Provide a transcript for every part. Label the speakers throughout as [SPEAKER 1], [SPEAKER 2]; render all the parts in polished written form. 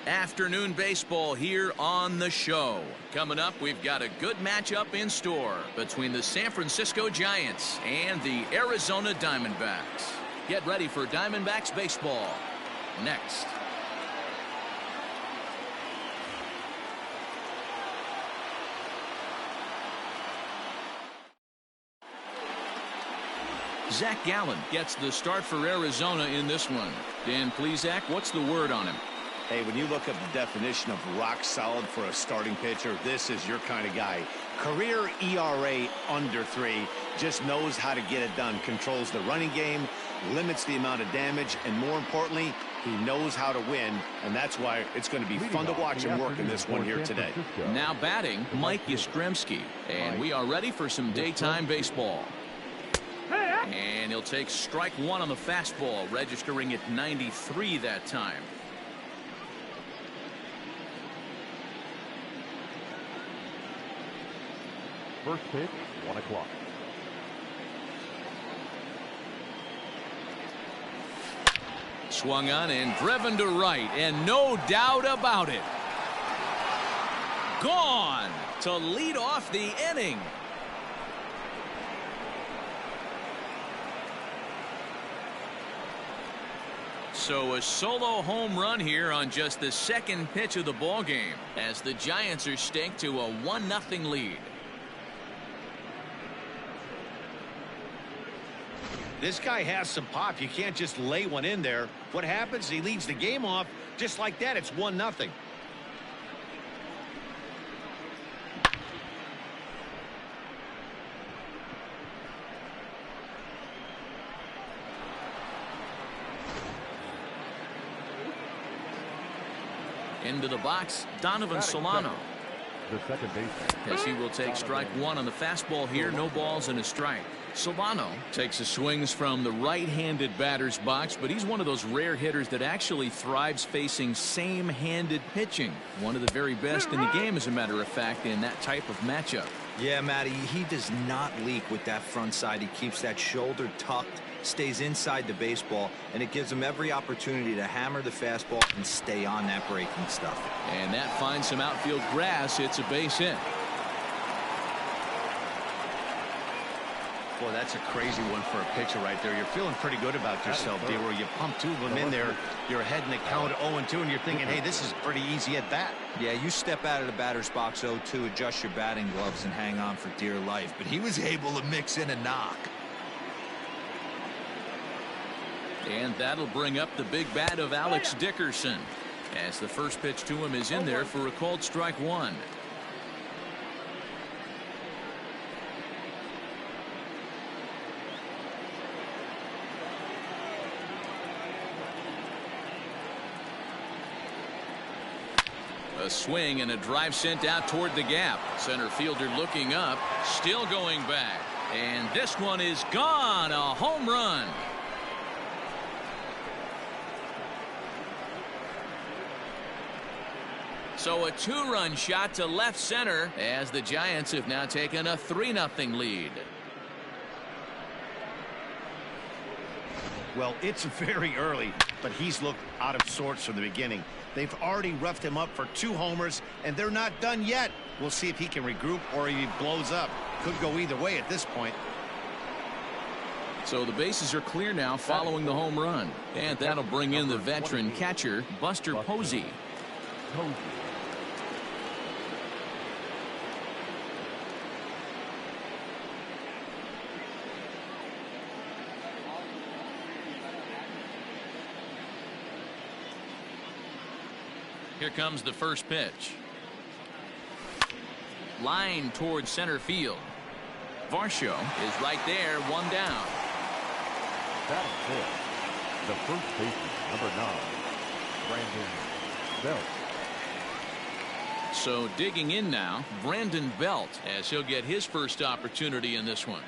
[SPEAKER 1] Afternoon baseball here on the show. Coming up, we've got a good matchup in store between the San Francisco Giants and the Arizona Diamondbacks. Get ready for Diamondbacks baseball next. Zach Gallen gets the start for Arizona in this one. Dan Plesac, what's the word on him?
[SPEAKER 2] Hey, when you look up the definition of rock solid for a starting pitcher, this is your kind of guy. Career ERA under 3, just knows how to get it done, controls the running game, limits the amount of damage, and more importantly, he knows how to win, and that's why it's going to be fun to watch him work in this one here today.
[SPEAKER 1] Now batting, Mike Yastrzemski, and we are ready for some daytime baseball. And he'll take strike one on the fastball, registering at 93 that time.
[SPEAKER 3] First pitch, 1 o'clock.
[SPEAKER 1] Swung on and driven to right, and no doubt about it. Gone to lead off the inning. So a solo home run here on just the second pitch of the ball game as the Giants are staked to a 1-0 lead.
[SPEAKER 2] This guy has some pop. You can't just lay one in there. What happens? He leads the game off just like that. It's 1-0.
[SPEAKER 1] Into the box, Donovan Solano.
[SPEAKER 3] The second baseman.
[SPEAKER 1] As he will take strike one on the fastball here, no balls and a strike. Solano takes his swings from the right-handed batter's box, but he's one of those rare hitters that actually thrives facing same-handed pitching. One of the very best in the game, as a matter of fact, in that type of matchup.
[SPEAKER 4] Yeah, Matty, he does not leak with that front side. He keeps that shoulder tucked, stays inside the baseball, and it gives him every opportunity to hammer the fastball and stay on that breaking stuff.
[SPEAKER 1] And that finds some outfield grass. It's a base hit.
[SPEAKER 2] Boy, that's a crazy one for a pitcher right there. You're feeling pretty good about yourself, D-Roy. You pump 2 of them in there. You're ahead in the count 0-2, and you're thinking, hey, this is pretty easy at bat.
[SPEAKER 4] Yeah, you step out of the batter's box 0-2, adjust your batting gloves, and hang on for dear life. But he was able to mix in a knock.
[SPEAKER 1] And that'll bring up the big bat of Alex Dickerson, as the first pitch to him is in there for a called strike one. A swing and a drive sent out toward the gap. Center fielder looking up, still going back. And this one is gone. A home run. So a 2-run shot to left center as the Giants have now taken a 3-0 lead.
[SPEAKER 2] Well, it's very early, but he's looked out of sorts from the beginning. They've already roughed him up for 2 homers, and they're not done yet. We'll see if he can regroup or if he blows up. Could go either way at this point.
[SPEAKER 1] So the bases are clear now following the home run. And that'll bring in the veteran catcher, Buster Posey. Here comes the first pitch. Line towards center field. Varsho is right there, 1 down.
[SPEAKER 3] Batting fifth, the first baseman, number 9, Brandon Belt.
[SPEAKER 1] So digging in now, Brandon Belt, as he'll get his first opportunity in this one.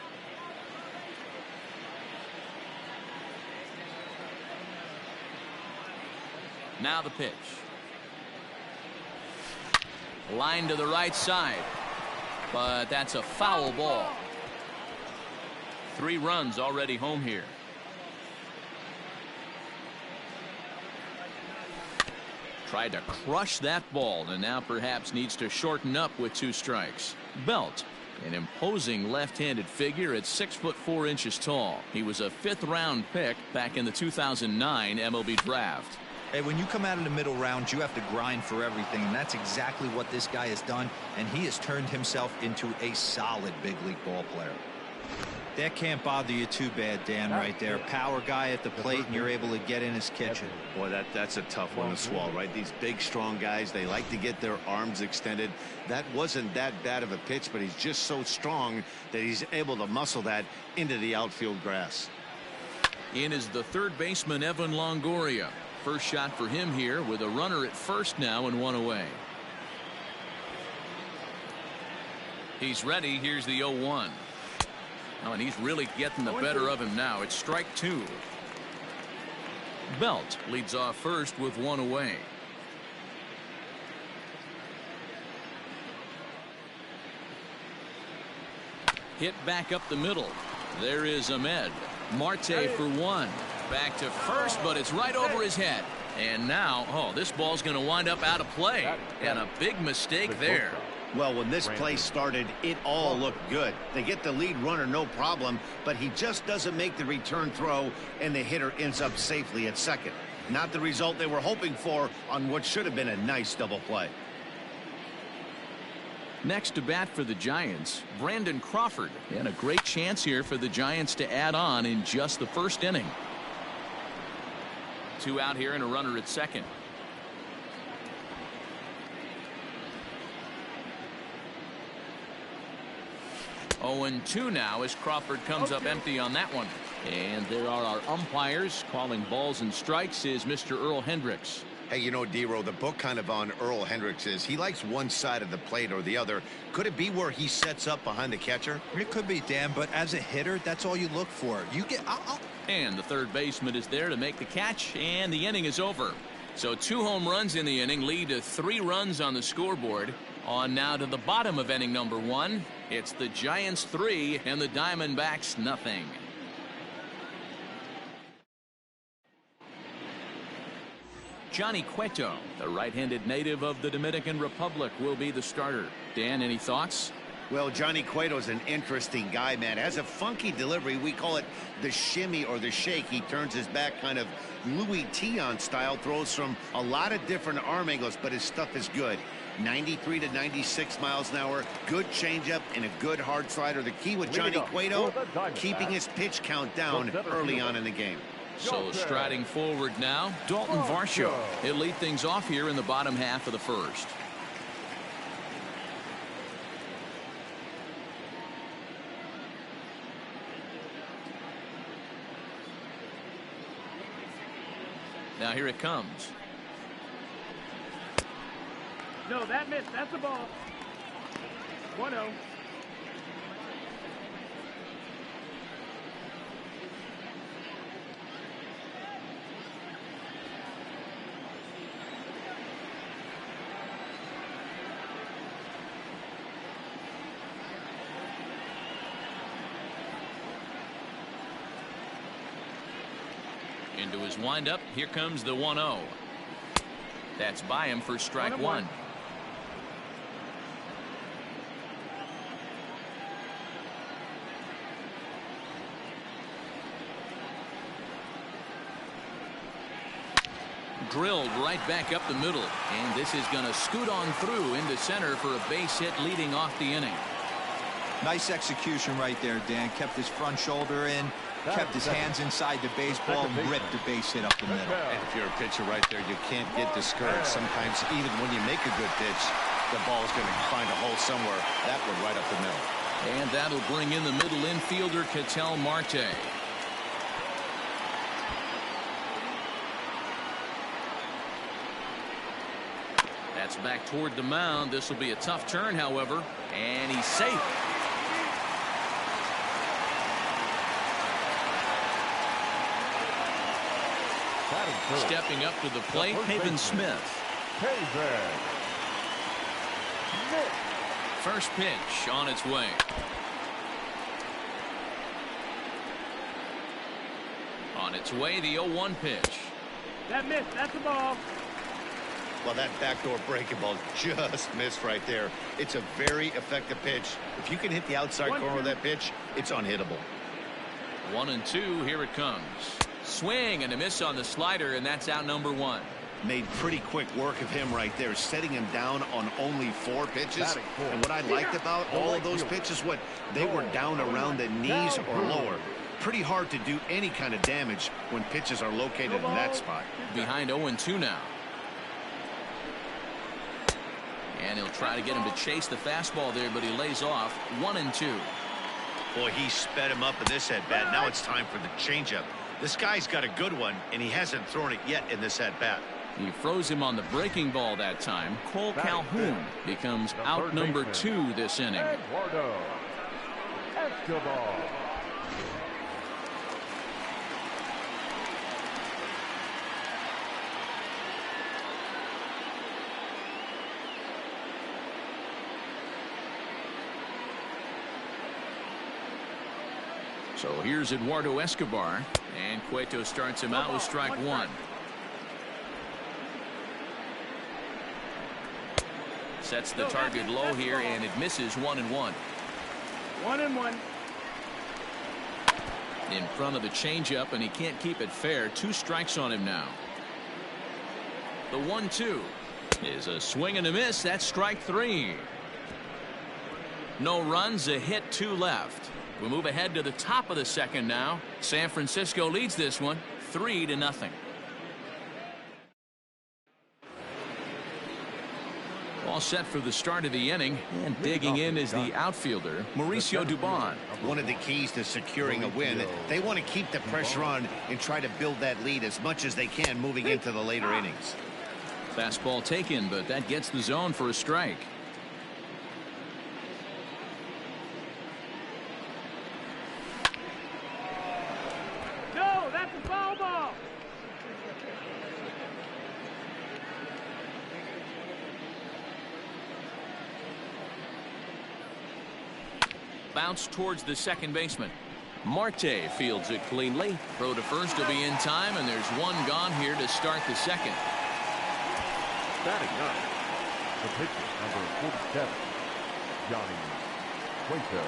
[SPEAKER 1] Now the pitch. Line to the right side, but that's a foul ball. 3 runs already home here. Tried to crush that ball and now perhaps needs to shorten up with 2 strikes. Belt, an imposing left-handed figure at 6'4" tall. He was a 5th-round pick back in the 2009 MLB draft.
[SPEAKER 4] Hey, when you come out of the middle rounds, you have to grind for everything, and that's exactly what this guy has done, and he has turned himself into a solid big league ball player. That can't bother you too bad, Dan, right there. Power guy at the plate, and you're able to get in his kitchen.
[SPEAKER 2] Boy, that's a tough one to swallow, right? These big, strong guys, they like to get their arms extended. That wasn't that bad of a pitch, but he's just so strong that he's able to muscle that into the outfield grass.
[SPEAKER 1] In is the 3rd baseman, Evan Longoria. First shot for him here with a runner at first now and 1 away. He's ready. Here's the 0-1. Oh, and he's really getting the better of him now. It's strike 2. Belt leads off first with 1 away. Hit back up the middle. There is Ahmed. Marte for 1. Back to first, but it's right over his head. And now, oh, this ball's going to wind up out of play. And a big mistake there.
[SPEAKER 2] Well, when this play started, it all looked good. They get the lead runner, no problem, but he just doesn't make the return throw, and the hitter ends up safely at second. Not the result they were hoping for on what should have been a nice double play.
[SPEAKER 1] Next to bat for the Giants, Brandon Crawford. And a great chance here for the Giants to add on in just the 1st inning. 2 out here and a runner at second. 0-2 now as Crawford comes up empty on that one. And there are our umpires calling balls and strikes is Mr. Earl Hendricks.
[SPEAKER 2] Hey, you know, D-Row, the book kind of on Earl Hendricks is he likes one side of the plate or the other. Could it be where he sets up behind the catcher?
[SPEAKER 4] It could be, Dan, but as a hitter, that's all you look for. You get
[SPEAKER 1] And the 3rd baseman is there to make the catch, and the inning is over. So 2 home runs in the inning lead to 3 runs on the scoreboard. On now to the bottom of inning number 1. It's the Giants 3 and the Diamondbacks nothing. Johnny Cueto, the right-handed native of the Dominican Republic, will be the starter. Dan, any thoughts?
[SPEAKER 2] Well, Johnny Cueto's an interesting guy, man. Has a funky delivery. We call it the shimmy or the shake. He turns his back kind of Louis Tion style, throws from a lot of different arm angles, but his stuff is good. 93 to 96 miles an hour, good changeup, and a good hard slider. The key with Johnny Cueto, keeping his pitch count down early on in the game.
[SPEAKER 1] So striding forward now, Dalton Varsho. He'll lead things off here in the bottom half of the 1st. Now here it comes.
[SPEAKER 5] No, that missed. That's a ball. 1-0.
[SPEAKER 1] Into his windup. Here comes the 1-0. That's by him for strike 1. Drilled right back up the middle, and this is going to scoot on through into center for a base hit leading off the inning.
[SPEAKER 4] Nice execution right there, Dan. Kept his front shoulder in, kept his hands inside the baseball, and ripped the base hit up the middle.
[SPEAKER 2] And if you're a pitcher right there, you can't get discouraged. Sometimes even when you make a good pitch, the ball's going to find a hole somewhere. That one right up the middle.
[SPEAKER 1] And that'll bring in the middle infielder, Ketel Marte. That's back toward the mound. This will be a tough turn, however, and he's safe. Stepping up to the plate, Haven Smith. First pitch on its way. On its way, the 0-1 pitch.
[SPEAKER 5] That missed. That's a ball.
[SPEAKER 2] Well, that backdoor breaking ball just missed right there. It's a very effective pitch. If you can hit the outside corner of that pitch, it's unhittable.
[SPEAKER 1] 1-2. Here it comes. Swing and a miss on the slider, and that's out number 1.
[SPEAKER 2] Made pretty quick work of him right there, setting him down on only 4 pitches. And what I liked about all of those pitches, they were down around the knees or lower. Pretty hard to do any kind of damage when pitches are located in that spot.
[SPEAKER 1] Behind 0-2 now. And he'll try to get him to chase the fastball there, but he lays off. 1-2.
[SPEAKER 2] Boy, he sped him up in this at-bat. Now it's time for the changeup. This guy's got a good one, and he hasn't thrown it yet in this at-bat.
[SPEAKER 1] He froze him on the breaking ball that time. Cole Calhoun becomes out number 2 this inning.
[SPEAKER 3] Eduardo Escobar.
[SPEAKER 1] So here's Eduardo Escobar, and Cueto starts him out with strike 1. Sets the target low here, and it misses. 1-1.
[SPEAKER 5] 1-1.
[SPEAKER 1] In front of the changeup, and he can't keep it fair. 2 strikes on him now. The 1-2 is a swing and a miss. That's strike 3. No runs, a hit, 2 left. We move ahead to the top of the second now. San Francisco leads this one 3-0. All set for the start of the inning, and digging in is the outfielder, Mauricio Dubon.
[SPEAKER 2] One of the keys to securing a win, they want to keep the pressure on and try to build that lead as much as they can moving into the later innings.
[SPEAKER 1] Fastball taken, but that gets the zone for a strike.
[SPEAKER 5] No, that's a foul ball.
[SPEAKER 1] Bounce towards the second baseman. Marte fields it cleanly. Throw to first will be in time, and there's 1 gone here to start the second.
[SPEAKER 3] Batting up, the pitcher, number 47, Johnny Cueto.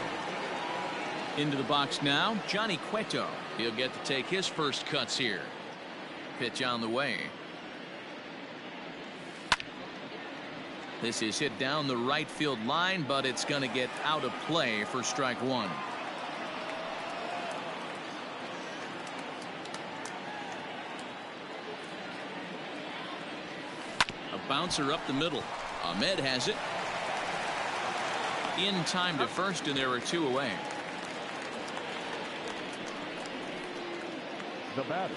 [SPEAKER 1] Into the box now, Johnny Cueto. He'll get to take his first cuts here. Pitch on the way. This is hit down the right field line, but it's going to get out of play for strike 1. A bouncer up the middle. Ahmed has it. In time to first, and there are 2 away.
[SPEAKER 3] The batter,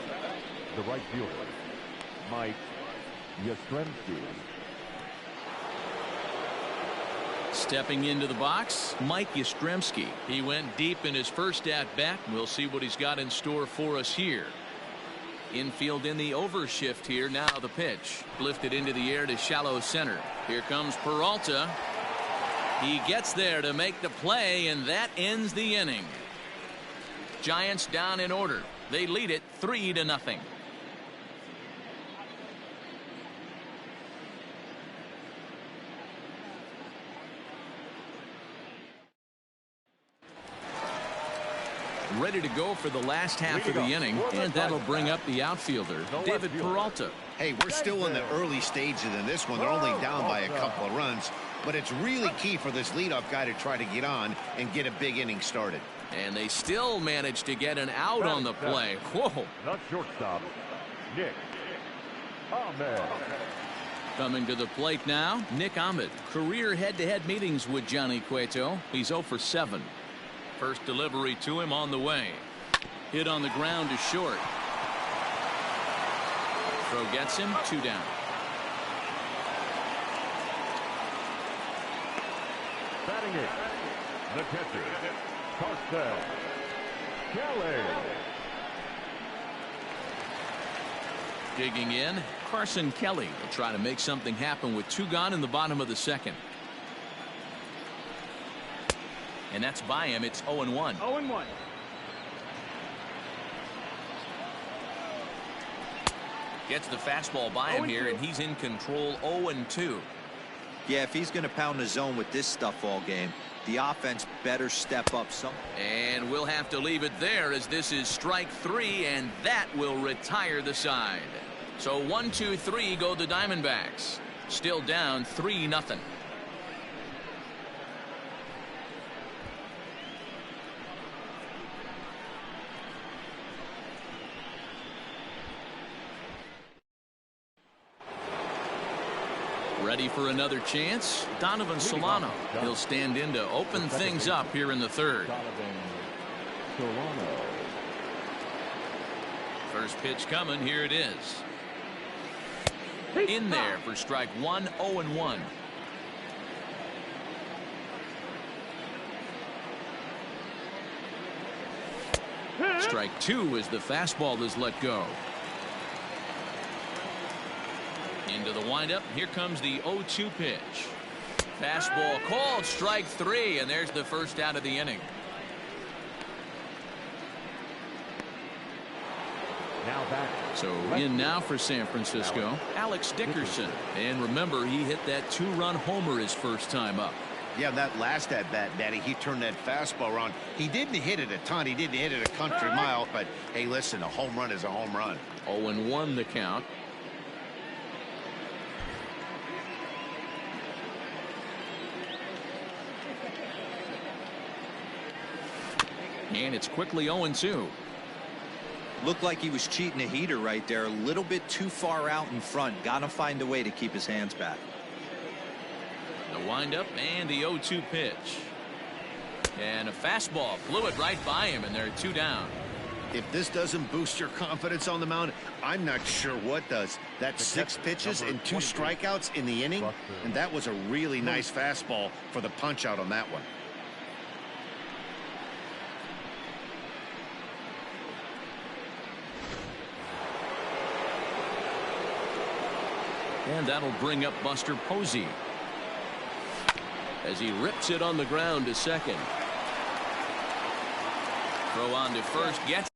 [SPEAKER 3] the right fielder, Mike Yastrzemski.
[SPEAKER 1] Stepping into the box, Mike Yastrzemski. He went deep in his first at-bat. We'll see what he's got in store for us here. Infield in the overshift here. Now the pitch. Lifted into the air to shallow center. Here comes Peralta. He gets there to make the play, and that ends the inning. Giants down in order. They lead it 3-0. Ready to go for the last half of the inning, and that'll bring up the outfielder, David Peralta.
[SPEAKER 2] Hey, we're still in the early stages in this one. They're only down by a couple of runs, but it's really key for this leadoff guy to try to get on and get a big inning started.
[SPEAKER 1] And they still managed to get an out on the play. Whoa.
[SPEAKER 3] Not shortstop, Nick Ahmed.
[SPEAKER 1] Coming to the plate now, Nick Ahmed. Career head-to-head meetings with Johnny Cueto. He's 0 for 7. First delivery to him on the way. Hit on the ground to short. Throw gets him, 2 down.
[SPEAKER 3] Batting it, the catcher, Carson Kelly.
[SPEAKER 1] Digging in, Carson Kelly will try to make something happen with 2 gone in the bottom of the second. And that's by him. It's 0-1.
[SPEAKER 5] 0-1.
[SPEAKER 1] Gets the fastball by him here, and he's in control. 0-2.
[SPEAKER 4] Yeah, if he's going to pound the zone with this stuff all game, the offense better step up some.
[SPEAKER 1] And we'll have to leave it there, as this is strike 3, and that will retire the side. So 1, 2, 3 go the Diamondbacks. Still down 3-0. Ready for another chance? Donovan Solano. He'll stand in to open things up here in the third. First pitch coming. Here it is. In there for strike 1. 0-1. Strike 2 as the fastball is let go. Into the windup. Here comes the 0-2 pitch. Fastball called. Strike 3, and there's the first out of the inning.
[SPEAKER 3] Now back.
[SPEAKER 1] So in now for San Francisco, Alex Dickerson. And remember, he hit that 2-run homer his first time up.
[SPEAKER 2] Yeah, that last at bat, Daddy, he turned that fastball around. He didn't hit it a ton. He didn't hit it a country mile. But, hey, listen, a home run is a home run.
[SPEAKER 1] 0-1 the count. And it's quickly 0-2.
[SPEAKER 4] Looked like he was cheating a heater right there. A little bit too far out in front. Got to find a way to keep his hands back.
[SPEAKER 1] The windup and the 0-2 pitch. And a fastball blew it right by him, and they're 2 down.
[SPEAKER 2] If this doesn't boost your confidence on the mound, I'm not sure what does. That's 6 pitches and 2 strikeouts in the inning, and that was a really nice fastball for the punch out on that one.
[SPEAKER 1] And that'll bring up Buster Posey as he rips it on the ground to second. Throw on to first, gets